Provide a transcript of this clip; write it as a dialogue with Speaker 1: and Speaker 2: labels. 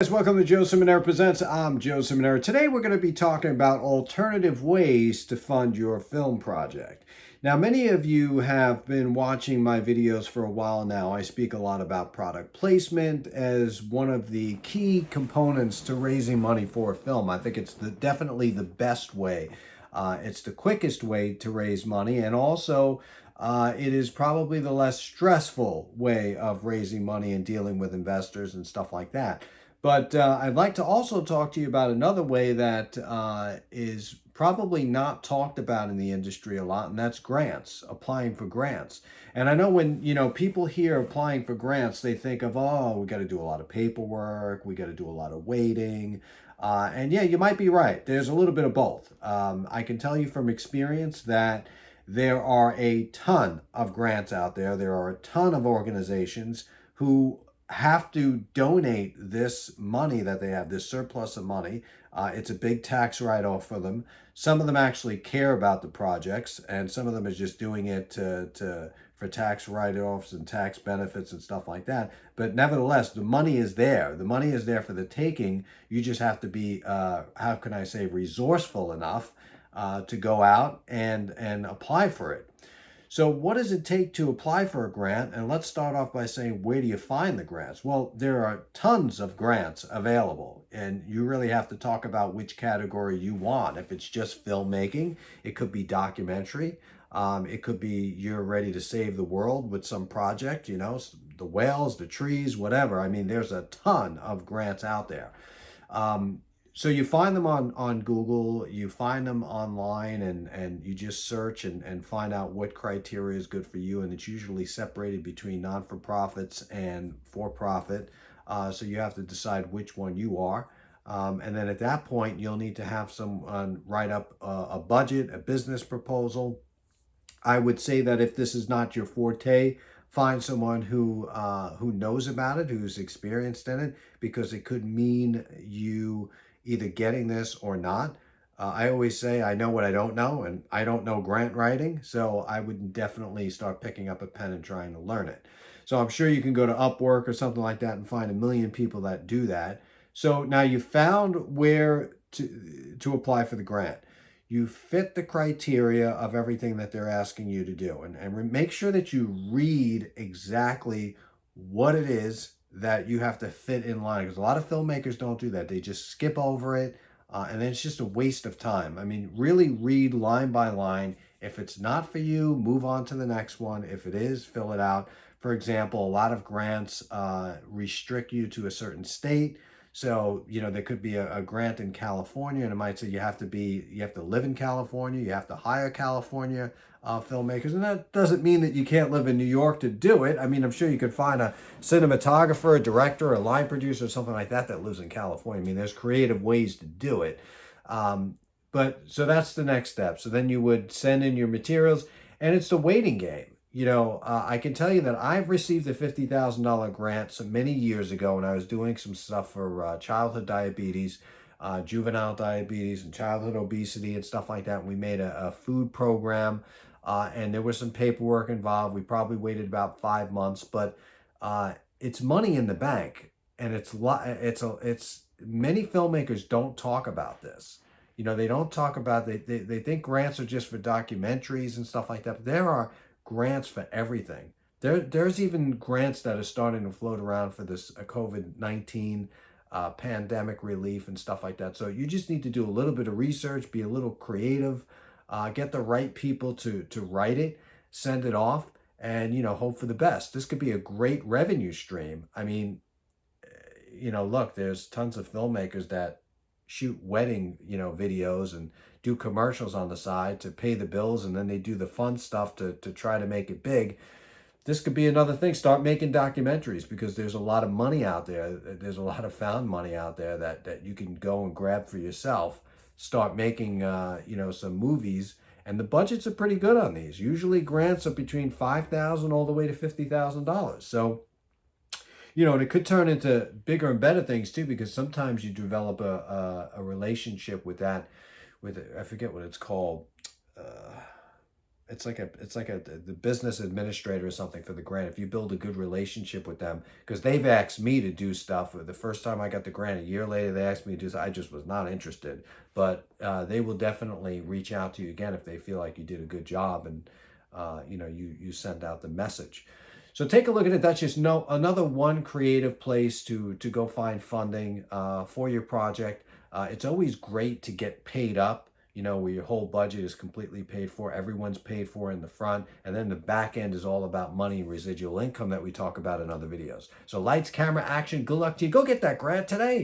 Speaker 1: guys, welcome to Joe Ciminera Presents. I'm Joe Ciminera. Today we're going to be talking about alternative ways to fund your film project. Now, many of you have been watching my videos for a while now. I speak a lot about product placement as one of the key components to raising money for a film. I think it's definitely the best way. It's the quickest way to raise money, and also it is probably the less stressful way of raising money and dealing with investors and stuff like that. But I'd like to also talk to you about another way that is probably not talked about in the industry a lot, and that's grants, applying for grants. And I know when, people hear applying for grants, they think of, oh, we got to do a lot of paperwork, we got to do a lot of waiting. And yeah, you might be right. There's a little bit of both. I can tell you from experience that there are a ton of grants out there. There are a ton of organizations who have to donate this money that they have, this surplus of money. It's a big tax write-off for them. Some of them actually care about the projects, and some of them is just doing it for tax write-offs and tax benefits and stuff like that. But nevertheless, the money is there. The money is there for the taking. You just have to be, how can I say, resourceful enough to go out and apply for it. So what does it take to apply for a grant? And let's start off by saying, where do you find the grants? Well, there are tons of grants available, and you really have to talk about which category you want. If it's just filmmaking, it could be documentary. It could be you're ready to save the world with some project, the whales, the trees, whatever. I mean, there's a ton of grants out there. So you find them on Google, you find them online, and you just search and find out what criteria is good for you. And it's usually separated between non-for-profits and for-profit. So you have to decide which one you are. And then at that point, you'll need to have someone write up a budget, a business proposal. I would say that if this is not your forte, find someone who knows about it, who's experienced in it, because it could mean you either getting this or not. I always say I know what I don't know, and I don't know grant writing, so I would definitely start picking up a pen and trying to learn it. So I'm sure you can go to Upwork or something like that and find a million people that do that. So now you found where to apply for the grant. You fit the criteria of everything that they're asking you to do, and make sure that you read exactly what it is that you have to fit in line, because a lot of filmmakers don't do that. They just skip over it, and then it's just a waste of time. I mean, really read line by line. If it's not for you, move on to the next one. If it is, fill it out. For example, a lot of grants restrict you to a certain state. So, there could be a grant in California, and it might say you have to live in California, you have to hire California filmmakers. And that doesn't mean that you can't live in New York to do it. I mean, I'm sure you could find a cinematographer, a director, a line producer, or something like that lives in California. I mean, there's creative ways to do it. But so that's the next step. So then you would send in your materials, and it's the waiting game. I can tell you that I've received a $50,000 grant some many years ago when I was doing some stuff for childhood diabetes, juvenile diabetes, and childhood obesity and stuff like that. We made a food program, and there was some paperwork involved. We probably waited about 5 months, but it's money in the bank, and it's many filmmakers don't talk about this. They don't talk about they think grants are just for documentaries and stuff like that. But there are grants for everything. There's even grants that are starting to float around for this COVID-19 pandemic relief and stuff like that. So you just need to do a little bit of research, be a little creative, get the right people to write it, send it off, and hope for the best. This could be a great revenue stream. I mean, look, there's tons of filmmakers that shoot wedding videos and do commercials on the side to pay the bills, and then they do the fun stuff to try to make it big. This could be another thing. Start making documentaries, because there's a lot of money out there. There's a lot of found money out there that you can go and grab for yourself. Start making some movies, and the budgets are pretty good on these. Usually grants are between $5,000 all the way to $50,000. So and it could turn into bigger and better things too, because sometimes you develop a relationship with I forget what it's called. it's like the business administrator or something for the grant. If you build a good relationship with them, because they've asked me to do stuff. The first time I got the grant, a year later, they asked me to do so. I just was not interested. But they will definitely reach out to you again if they feel like you did a good job and you send out the message. So take a look at it. That's just another one creative place to go find funding for your project. It's always great to get paid up, where your whole budget is completely paid for. Everyone's paid for in the front. And then the back end is all about money and residual income that we talk about in other videos. So lights, camera, action. Good luck to you. Go get that grant today.